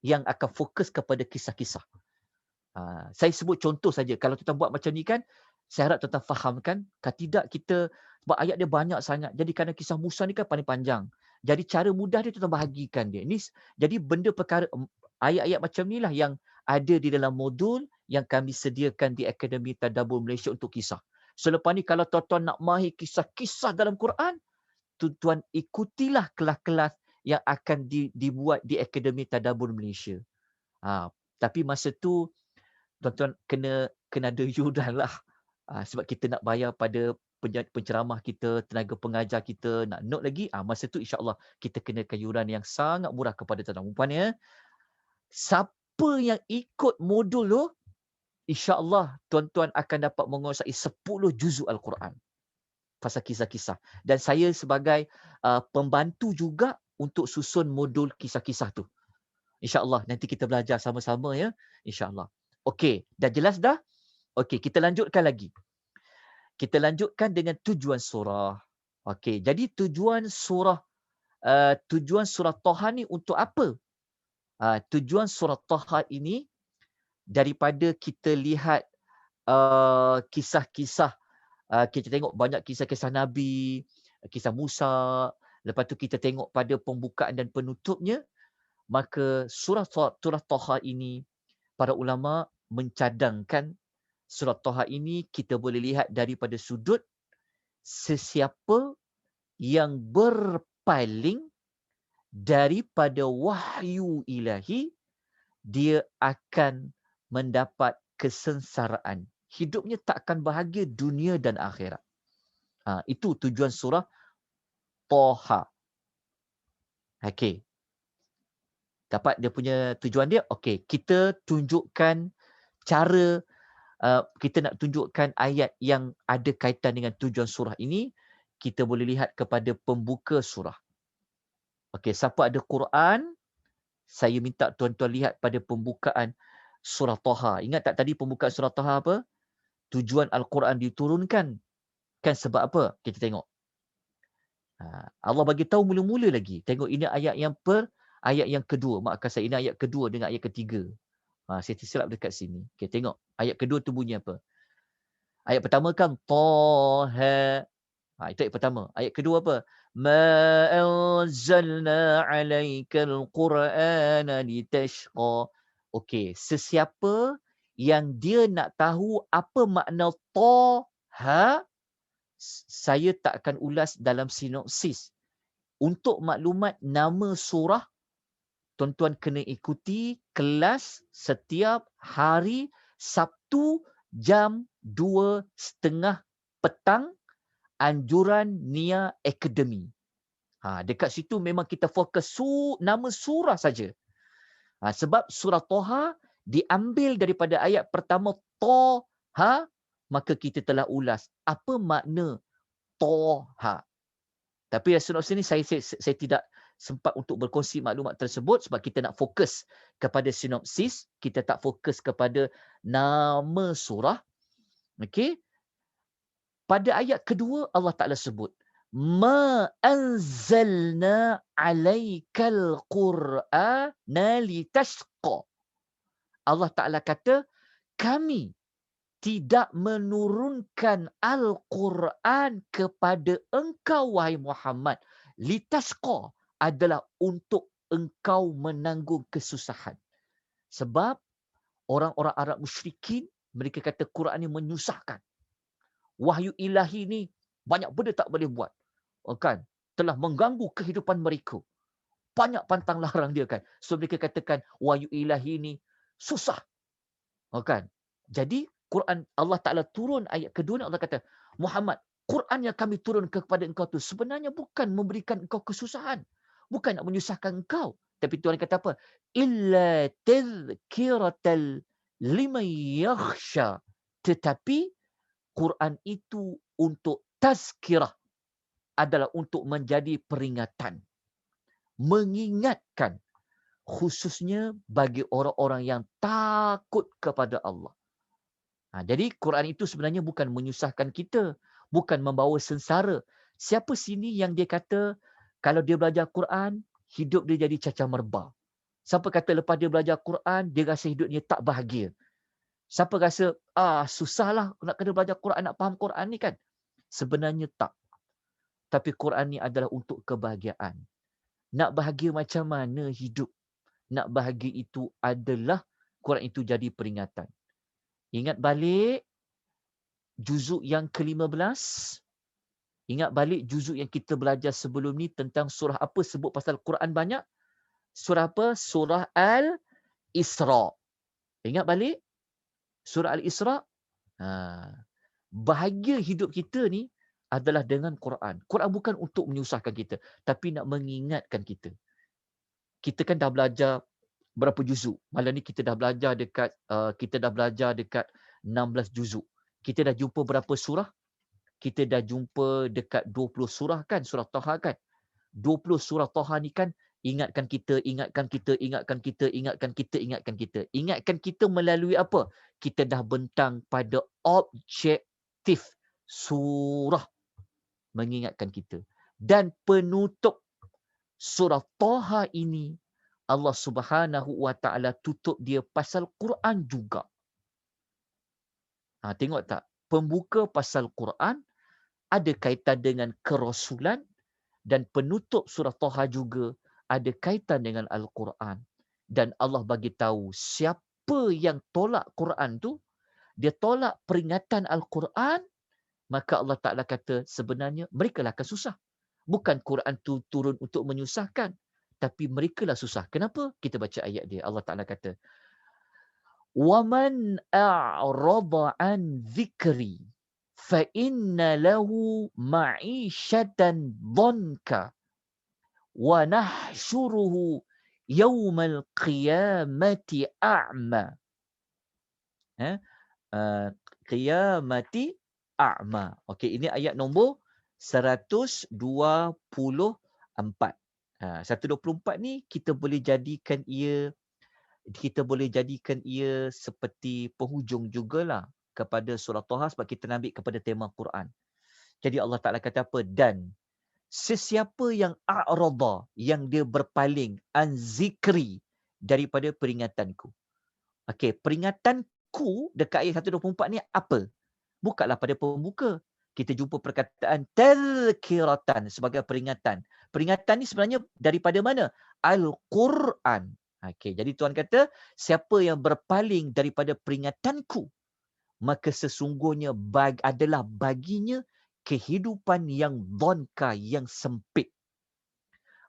yang akan fokus kepada kisah-kisah. Saya sebut contoh saja. Kalau tuan-tuan buat macam ni kan, saya harap tuan-tuan fahamkan. Kalau tidak kita, sebab ayat dia banyak sangat. Jadi kerana kisah Musa ni kan paling panjang. Jadi cara mudah dia tuan-tuan bahagikan dia. Jadi benda perkara, ayat-ayat macam ni lah yang ada di dalam modul yang kami sediakan di Akademi Tadabbur Malaysia untuk kisah. Selepas ni kalau tuan-tuan nak mahir kisah-kisah dalam Quran, tuan-tuan ikutilah kelas-kelas yang akan dibuat di Akademi Tadabbur Malaysia. Tapi masa tu tuan-tuan kena ada yuran lah. Sebab kita nak bayar pada penceramah kita, tenaga pengajar kita, nak note lagi. Masa tu insyaAllah kita kenakan yuran yang sangat murah kepada tuan-tuan. Rupanya, siapa yang ikut modul tu, insyaAllah tuan-tuan akan dapat menguasai 10 juzuk Al-Quran. Pasal kisah-kisah. Dan saya sebagai pembantu juga untuk susun modul kisah-kisah tu. InsyaAllah nanti kita belajar sama-sama ya. InsyaAllah. Okey, dah jelas dah? Okey, kita lanjutkan lagi. Kita lanjutkan dengan tujuan surah. Okey, jadi tujuan surah Taha ni untuk apa? Tujuan surah Taha ini daripada kita lihat kisah-kisah, kita tengok banyak kisah-kisah Nabi, kisah Musa, lepas tu kita tengok pada pembukaan dan penutupnya, maka surah Taha ini para ulama mencadangkan surah Taha ini kita boleh lihat daripada sudut sesiapa yang berpaling daripada wahyu ilahi, dia akan mendapat kesengsaraan. Hidupnya tak akan bahagia dunia dan akhirat. Itu tujuan surah Taha. Okey. Dapat dia punya tujuan dia? Okey, kita tunjukkan cara, kita nak tunjukkan ayat yang ada kaitan dengan tujuan surah ini. Kita boleh lihat kepada pembuka surah. Okey, siapa ada Quran, saya minta tuan-tuan lihat pada pembukaan surah Taha. Ingat tak tadi pembukaan surah Taha apa? Tujuan Al-Quran diturunkan. Kan sebab apa? Kita tengok. Allah bagi tahu mula-mula lagi. Tengok ini ayat yang kedua. Maafkan saya, ini ayat kedua dengan ayat ketiga. Saya tersilap dekat sini. Okay, tengok. Ayat kedua tu bunyi apa? Ayat pertama kan Taha. Itu ayat pertama. Ayat kedua apa? Ma anzalna 'alaikal Qur'ana litashqa. Okey, sesiapa yang dia nak tahu apa makna Taha, saya tak akan ulas dalam sinopsis. Untuk maklumat nama surah, tuan-tuan kena ikuti kelas setiap hari Sabtu jam 2:30 petang, anjuran Nia Academy. Dekat situ memang kita fokus nama surah saja. Sebab surah Toha diambil daripada ayat pertama Toha, maka kita telah ulas apa makna Toha. Tapi sinopsis ini saya tidak sempat untuk berkongsi maklumat tersebut sebab kita nak fokus kepada sinopsis, kita tak fokus kepada nama surah. Okey. Pada ayat kedua Allah Ta'ala sebut, Ma anzalna alaikal Qur'ana litashqa. Allah Ta'ala kata, kami tidak menurunkan Al-Quran kepada engkau, wahai Muhammad. Litashqa adalah untuk engkau menanggung kesusahan. Sebab orang-orang Arab musyrikin, mereka kata Quran ni menyusahkan. Wahyu ilahi ni banyak benda tak boleh buat. Kan? Telah mengganggu kehidupan mereka. Banyak pantang larang dia kan. So mereka katakan wahyu ilahi ni susah. Kan? Jadi Quran Allah Ta'ala turun ayat kedua ni Allah kata, Muhammad, Quran yang kami turun kepada engkau tu sebenarnya bukan memberikan engkau kesusahan. Bukan nak menyusahkan engkau. Tapi Tuhan kata apa? Illa tadhkiratal liman yakhsha. Tetapi Quran itu untuk tazkirah, adalah untuk menjadi peringatan. Mengingatkan. Khususnya bagi orang-orang yang takut kepada Allah. Jadi Quran itu sebenarnya bukan menyusahkan kita. Bukan membawa sengsara. Siapa sini yang dia kata kalau dia belajar Quran, hidup dia jadi cacah merba. Siapa kata lepas dia belajar Quran, dia rasa hidupnya tak bahagia. Siapa rasa, susahlah nak kena belajar Quran, nak faham Quran ni kan? Sebenarnya tak. Tapi Quran ni adalah untuk kebahagiaan. Nak bahagia macam mana hidup? Nak bahagia itu adalah Quran itu jadi peringatan. Ingat balik juzuk yang ke-15. Ingat balik juzuk yang kita belajar sebelum ni tentang surah apa sebut pasal Quran banyak? Surah apa? Surah Al-Isra. Ingat balik? Surah Al-Isra. Bahagia hidup kita ni adalah dengan Quran. Quran bukan untuk menyusahkan kita, tapi nak mengingatkan kita. Kita kan dah belajar berapa juzuk. Malam ni kita dah belajar dekat 16 juzuk. Kita dah jumpa berapa surah? Kita dah jumpa dekat 20 surah kan, surah Taha kan. 20 surah Taha ni kan ingatkan kita, ingatkan kita, ingatkan kita, ingatkan kita, ingatkan kita. Ingatkan kita melalui apa? Kita dah bentang pada objektif surah mengingatkan kita. Dan penutup surah Taha ini, Allah Subhanahu wa Ta'ala tutup dia pasal Quran juga. Tengok tak? Pembuka pasal Quran ada kaitan dengan kerasulan, dan penutup surah Taha juga ada kaitan dengan Al-Quran. Dan Allah bagi tahu siapa yang tolak Quran tu, dia tolak peringatan Al-Quran, maka Allah Ta'ala kata sebenarnya mereka lah akan susah. Bukan Quran tu turun untuk menyusahkan, tapi mereka lah susah. Kenapa? Kita baca ayat dia. Allah Ta'ala kata, وَمَنْ أَعْرَضَ عَنْ ذِكْرِي فَإِنَّ لَهُ مَعِيشَةً ضَنْكَ وَنَحْشُرُهُ يَوْمَ الْقِيَامَةِ أَعْمَى. Qiyamati a'ma. Okey, ini ayat nombor 124. 124 ni kita boleh jadikan ia seperti penghujung jugalah kepada surah Taha sebab kita nak ambil kepada tema Quran. Jadi Allah Ta'ala kata apa? Dan sesiapa yang a'rada, yang dia berpaling, an zikri, daripada peringatanku. Okey, peringatanku dekat ayat 124 ni apa? Bukalah pada pembuka. Kita jumpa perkataan tazkiratan sebagai peringatan. Peringatan ni sebenarnya daripada mana? Al-Quran. Okey, jadi Tuhan kata, siapa yang berpaling daripada peringatanku, maka sesungguhnya adalah baginya kehidupan yang dhonka, yang sempit.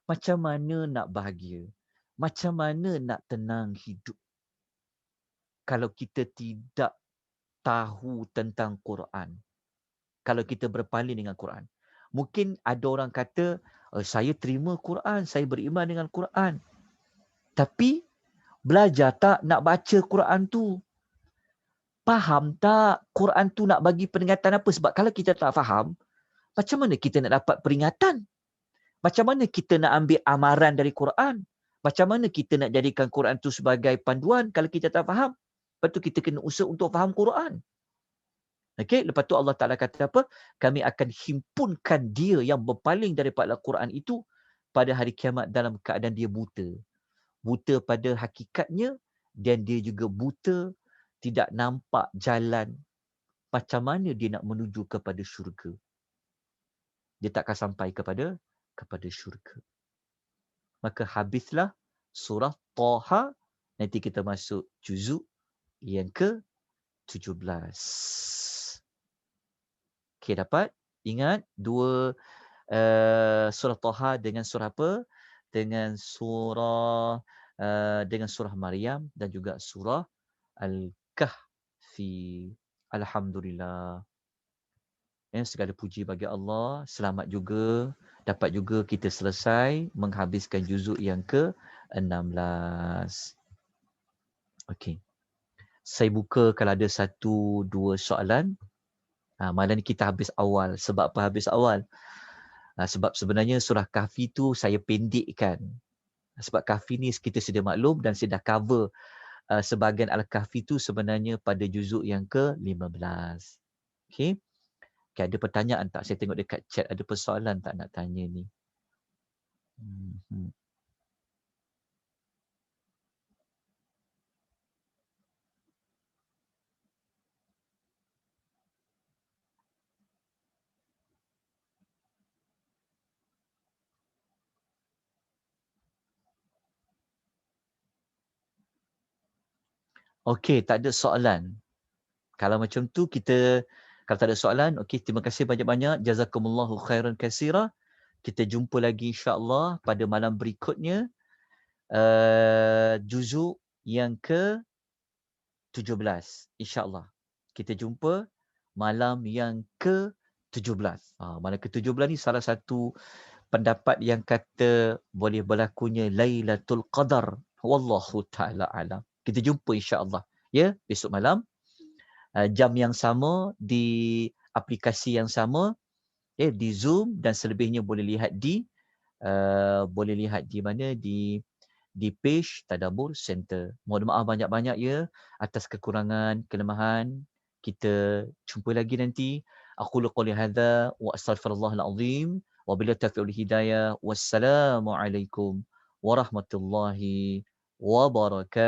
Macam mana nak bahagia? Macam mana nak tenang hidup? Kalau kita tidak tahu tentang Quran. Kalau kita berpaling dengan Quran. Mungkin ada orang kata, saya terima Quran, saya beriman dengan Quran. Tapi, belajar tak nak baca Quran tu? Faham tak Quran tu nak bagi peringatan apa? Sebab kalau kita tak faham, macam mana kita nak dapat peringatan? Macam mana kita nak ambil amaran dari Quran? Macam mana kita nak jadikan Quran tu sebagai panduan kalau kita tak faham? Lepas tu kita kena usaha untuk faham Quran. Okey, lepas tu Allah Ta'ala kata apa? Kami akan himpunkan dia yang berpaling daripada Al-Quran itu pada hari kiamat dalam keadaan dia buta. Buta pada hakikatnya dan dia juga buta, tidak nampak jalan macam mana dia nak menuju kepada syurga. Dia takkan sampai kepada syurga. Maka habislah surah Taha, nanti kita masuk juzuk yang ke-17. Okey, dapat? Ingat dua surah Taha dengan surah apa? Dengan surah Maryam dan juga surah Al-Kahfi. Alhamdulillah. Segala puji bagi Allah. Selamat juga. Dapat juga kita selesai menghabiskan juzuk yang ke-16. Okey. Saya buka kalau ada 1-2 soalan. Malam ni kita habis awal. Sebab apa habis awal? Sebab sebenarnya surah Kahfi tu saya pendekkan. Sebab Kahfi ni kita sudah maklum dan saya dah cover sebahagian Al-Kahfi tu sebenarnya pada juzuk yang ke-15. Okey. Okay, ada pertanyaan tak? Saya tengok dekat chat ada persoalan tak nak tanya ni. Okey, tak ada soalan. Kalau macam tu kalau tak ada soalan, okey, terima kasih banyak-banyak. Jazakumullahu khairan katsira. Kita jumpa lagi insya-Allah pada malam berikutnya. Juzuk yang ke-17 insya-Allah. Kita jumpa malam yang ke-17. Malam ke-17 ni salah satu pendapat yang kata boleh berlakunya Lailatul Qadar. Wallahu taala alam. Kita jumpa insya-Allah ya besok malam jam yang sama di aplikasi yang sama di Zoom dan selebihnya boleh lihat di mana di page Tadabbur Center. Mohon maaf banyak-banyak ya atas kekurangan, kelemahan. Kita jumpa lagi nanti. Aku qouli hadza wa astaghfirullahal azim wa billahi taufiq wal hidayah. Wassalamualaikum warahmatullahi wabarakatuh.